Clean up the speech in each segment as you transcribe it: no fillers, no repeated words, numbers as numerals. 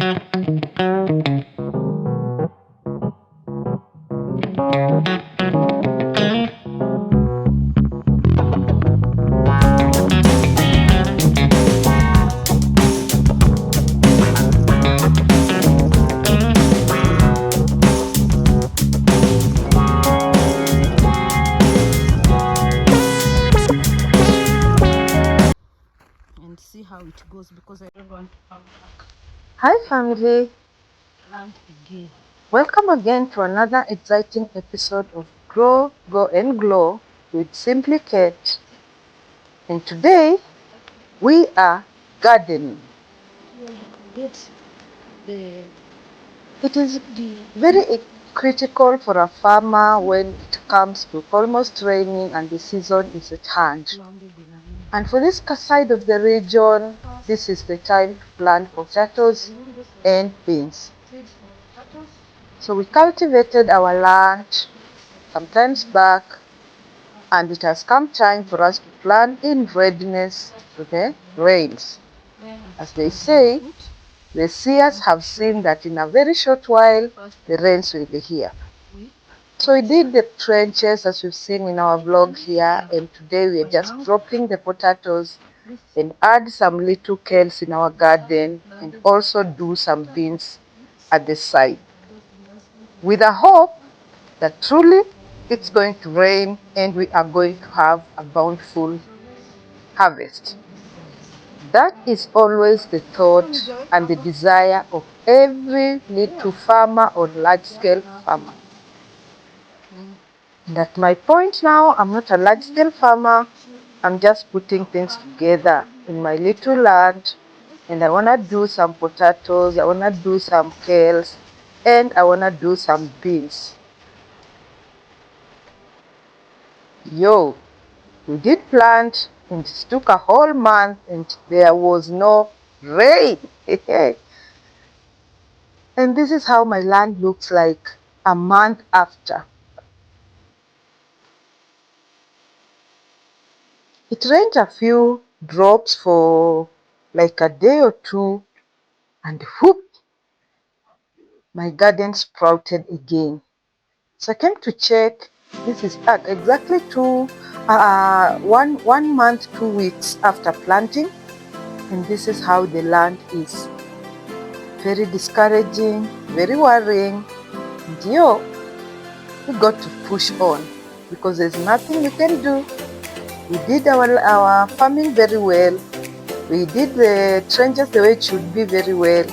See how it goes, because I don't want to come back. Hi family, Plant again. welcome again to another exciting episode of Grow, Go and Glow with SimplyKate. And today we are gardening. It is very critical for a farmer when it comes to almost raining and the season is at hand. And for this side of the region, this is the time to plant potatoes and beans. So we cultivated our land sometimes back, and it has come time for us to plant in readiness to the rains. As they say, the seers have seen that in a very short while the rains will be here. So we did the trenches as we've seen in our vlog here, and today we are just dropping the potatoes and add some little kales in our garden and also do some beans at the side, with a hope that truly it's going to rain and we are going to have a bountiful harvest. That is always the thought and the desire of every little farmer or large-scale farmer. And at my point now, I'm not a large-scale farmer. I'm just putting things together in my little land, and I want to do some potatoes, I want to do some kales, and I want to do some beans. Yo, we did plant, and it took a whole month and there was no rain. And this is how my land looks like a month after. It rained a few drops for like a day or two, and whoop, my garden sprouted again. So I came to check. This is at exactly one month, 2 weeks after planting, and this is how the land is. Very discouraging, very worrying. And yo, we got to push on because there's nothing we can do. We did our farming very well. We did the trenches the way it should be very well.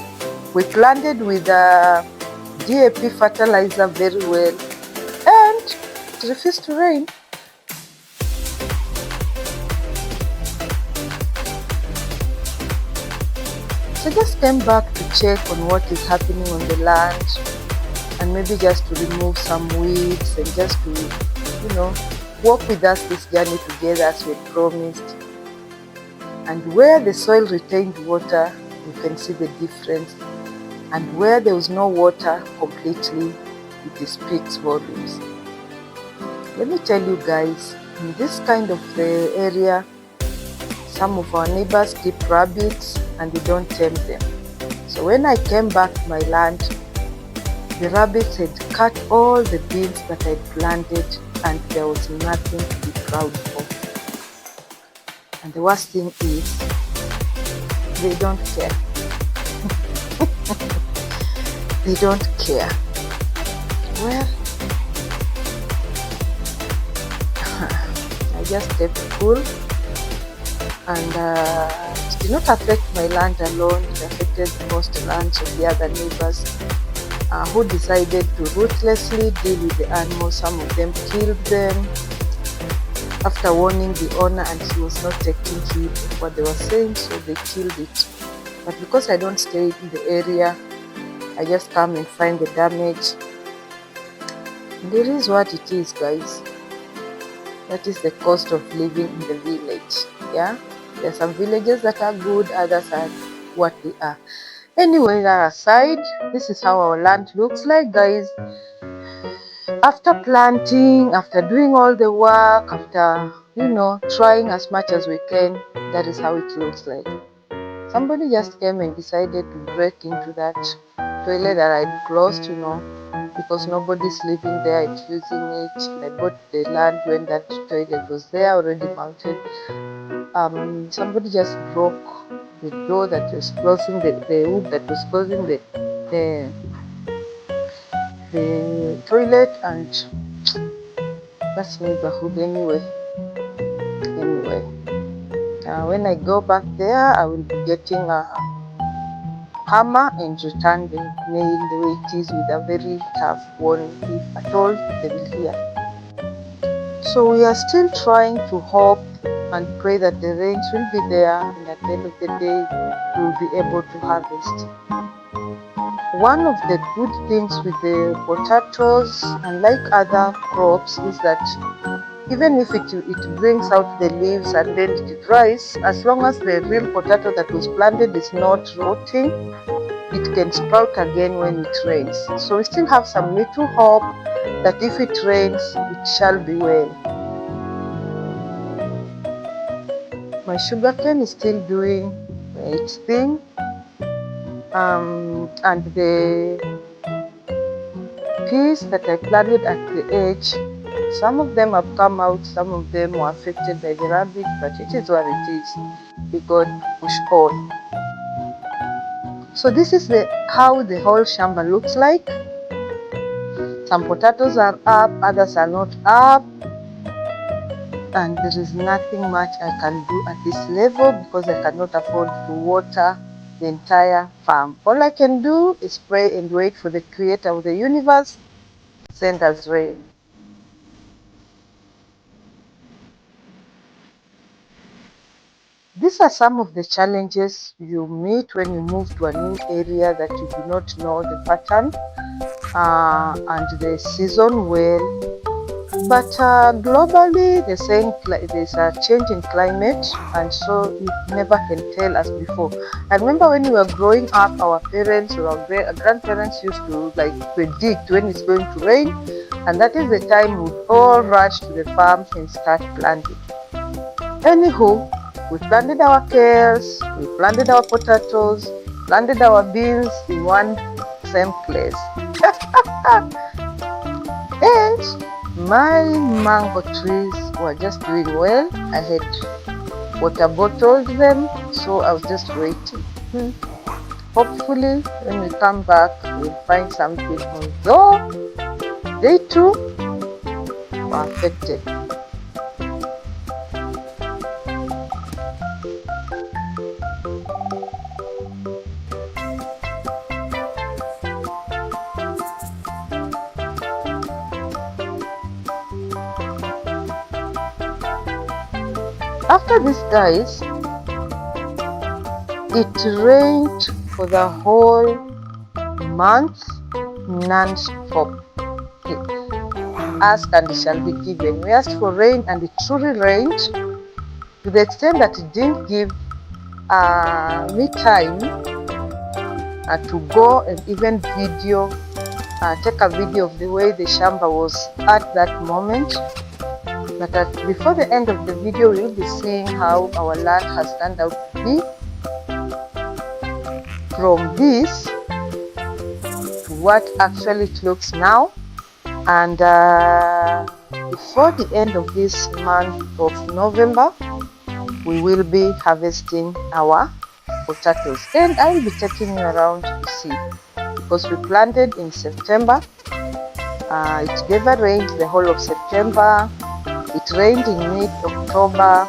We planted with DAP fertilizer very well, and it refused to rain. So I just came back to check on what is happening on the land, and maybe just to remove some weeds and just to, walk with us this journey together as we promised. And where the soil retained water, you can see the difference. And where there was no water completely, it speaks volumes. Let me tell you guys, in this kind of area, some of our neighbors keep rabbits and they don't tame them. So when I came back to my land, the rabbits had cut all the beans that I planted, and there was nothing to be proud of. And the worst thing is, they don't care. They don't care. Well, I just kept cool, and it did not affect my land alone. It affected most lands of the other neighbors who decided to ruthlessly deal with the animals. Some of them killed them after warning the owner, and he was not taking heed of what they were saying, so they killed it. But because I don't stay in the area, I just come and find the damage. And it is what it is, guys. That is the cost of living in the village. Yeah, there are some villages that are good, others are what they are. Anyway, that aside, this is how our land looks like, guys. After planting, after doing all the work, after trying as much as we can, that is how it looks like. somebody just came and decided to break into that toilet that I'd closed, because nobody's living there, it's using it. I bought the land when that toilet was there already mounted. Somebody just broke the door that was closing the wood that was closing the toilet, and that's neighborhood anyway. When I go back there, I will be getting a hammer and return the nail the way it is, with a very tough one, if at all they will hear. So we are still trying to hope and pray that the rains will be there, and at the end of the day we will be able to harvest. One of the good things with the potatoes, unlike other crops, is that even if it brings out the leaves and then it dries, as long as the real potato that was planted is not rotting, it can sprout again when it rains. So we still have some little hope that if it rains, it shall be well. My sugarcane is still doing its thing, and the peas that I planted at the edge, some of them have come out, some of them were affected by the rabbit, but it is what it is. We got push on. So this is how the whole shamba looks like. Some potatoes are up, others are not up, and there is nothing much I can do at this level because I cannot afford to water the entire farm. All I can do is pray and wait for the creator of the universe to send us rain. These are some of the challenges you meet when you move to a new area that you do not know the pattern and the season well. But globally, they're saying there's a change in climate, and so you never can tell as before. I remember when we were growing up, our parents or our grandparents used to predict when it's going to rain, and that is the time we'd all rush to the farms and start planting. Anywho, we planted our kales, we planted our potatoes, planted our beans in one same place. And my mango trees were just doing well. I had water bottled them, so I was just waiting. Hopefully, when we come back, we'll find something, although they too were affected. After this, guys, it rained for the whole month non-stop. Ask and it shall be given. We asked for rain and it truly rained, to the extent that it didn't give me time to go and even take a video of the way the shamba was at that moment. But before the end of the video, we'll be seeing how our land has turned out to be, from this to what actually it looks now. And before the end of this month of November, we will be harvesting our potatoes, and I will be taking you around to see, because we planted in September. It never rained the whole of September. It rained in mid-October,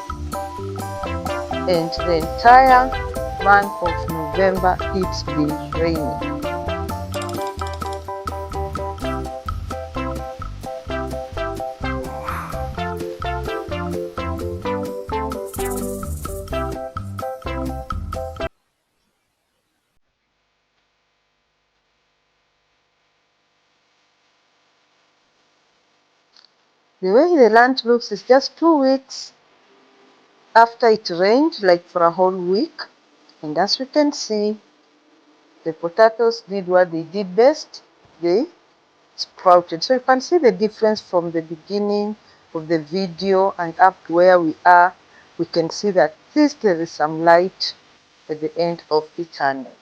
and the entire month of November it's been raining. The way the land looks is just 2 weeks after it rained, like for a whole week. And as we can see, the potatoes did what they did best. They sprouted. So you can see the difference from the beginning of the video and up to where we are. We can see that at least there is some light at the end of the tunnel.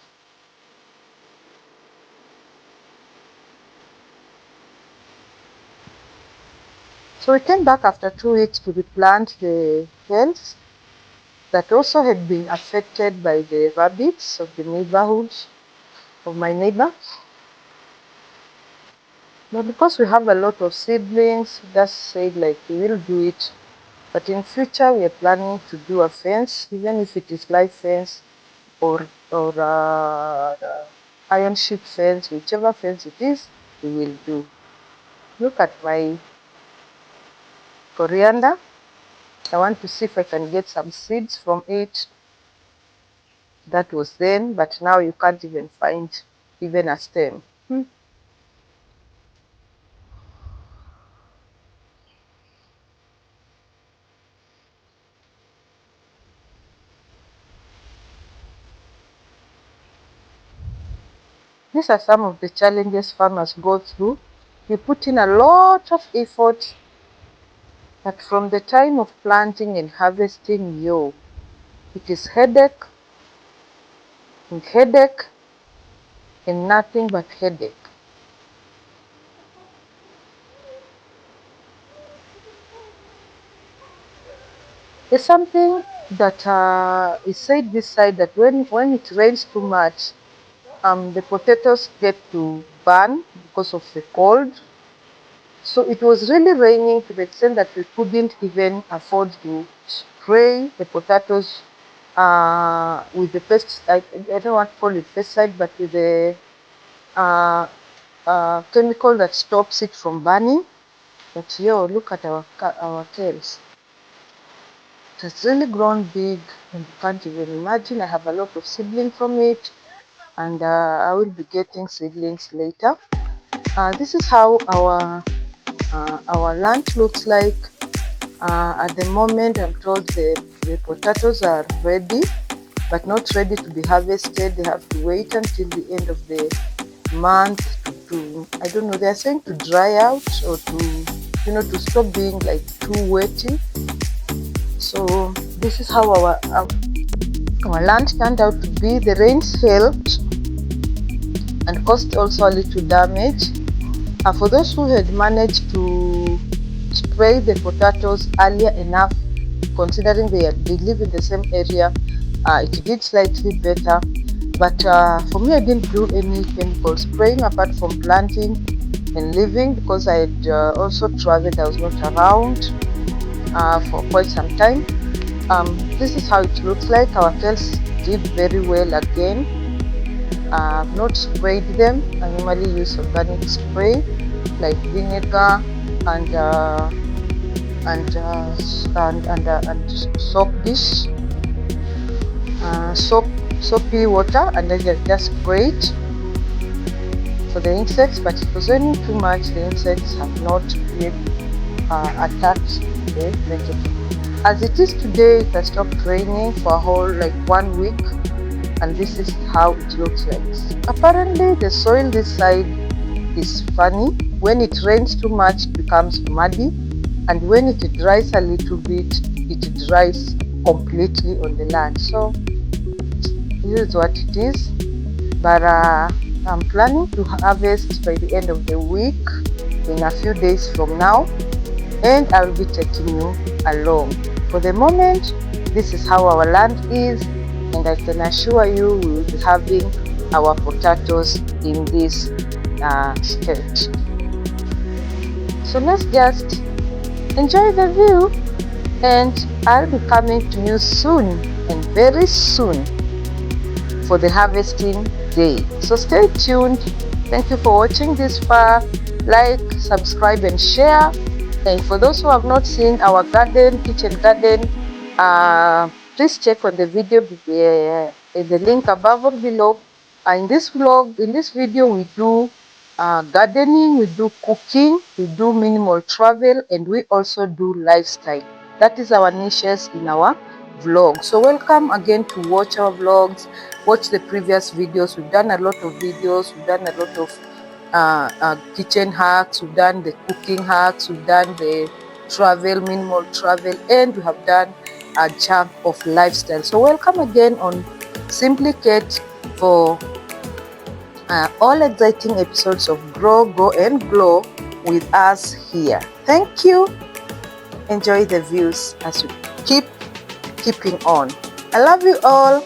So we came back after 2 weeks to replant the fields that also had been affected by the rabbits of the neighborhood, of my neighbor. But because we have a lot of siblings, we just said like we will do it. But in future we are planning to do a fence, even if it is live fence or iron sheet fence, whichever fence it is, we will do. Look at my coriander. I want to see if I can get some seeds from it. That was then, but now you can't even find even a stem. These are some of the challenges farmers go through. You put in a lot of effort, but from the time of planting and harvesting, it is headache and headache and nothing but headache. There's something that is said this side that when it rains too much, the potatoes get to burn because of the cold. So it was really raining to the extent that we couldn't even afford to spray the potatoes with the pesticide. I don't want to call it pesticide, but with the chemical that stops it from burning. But look at our tails. It has really grown big, and you can't even imagine. I have a lot of seedlings from it, and I will be getting seedlings later. This is how our land looks like. At the moment, I'm told the potatoes are ready, but not ready to be harvested. They have to wait until the end of the month to I don't know, they're saying to dry out or to stop being like too wetty. So this is how our land turned out to be. The rains helped and caused also a little damage. For those who had managed to spray the potatoes earlier enough, considering they live in the same area, it did slightly better. But for me, I didn't do any chemical spraying apart from planting and leaving, because I had also traveled. I was not around for quite some time. This is how it looks like. Our tails did very well again. I've not sprayed them. I normally use organic spray like vinegar and soap dish, soapy water, and then just spray it for the insects. But it was raining too much. The insects have not yet attacked the vegetable. As it is today, it has stopped raining for a whole 1 week, and this is how it looks like. Apparently the soil this side is funny. When it rains too much, it becomes muddy, and when it dries a little bit, it dries completely on the land. So this is what it is. But I'm planning to harvest by the end of the week, in a few days from now, and I'll be taking you along. For the moment, this is how our land is, and I can assure you we will be having our potatoes in this state. So let's just enjoy the view, and I'll be coming to you soon, and very soon, for the harvesting day. So stay tuned. Thank you for watching this far. Like, subscribe and share. And for those who have not seen our garden, kitchen garden, please check on the video, the link above or below. In this video, we do gardening, we do cooking, we do minimal travel, and we also do lifestyle. That is our niches in our vlog. So welcome again to watch our vlogs, watch the previous videos. We've done a lot of videos, we've done a lot of kitchen hacks, we've done the cooking hacks, we've done the travel, minimal travel, and we have done a chunk of lifestyle. So welcome again on SimplyKate for all exciting episodes of Grow, Go and Glow with us here. Thank you. Enjoy the views as we keeping on. I love you all.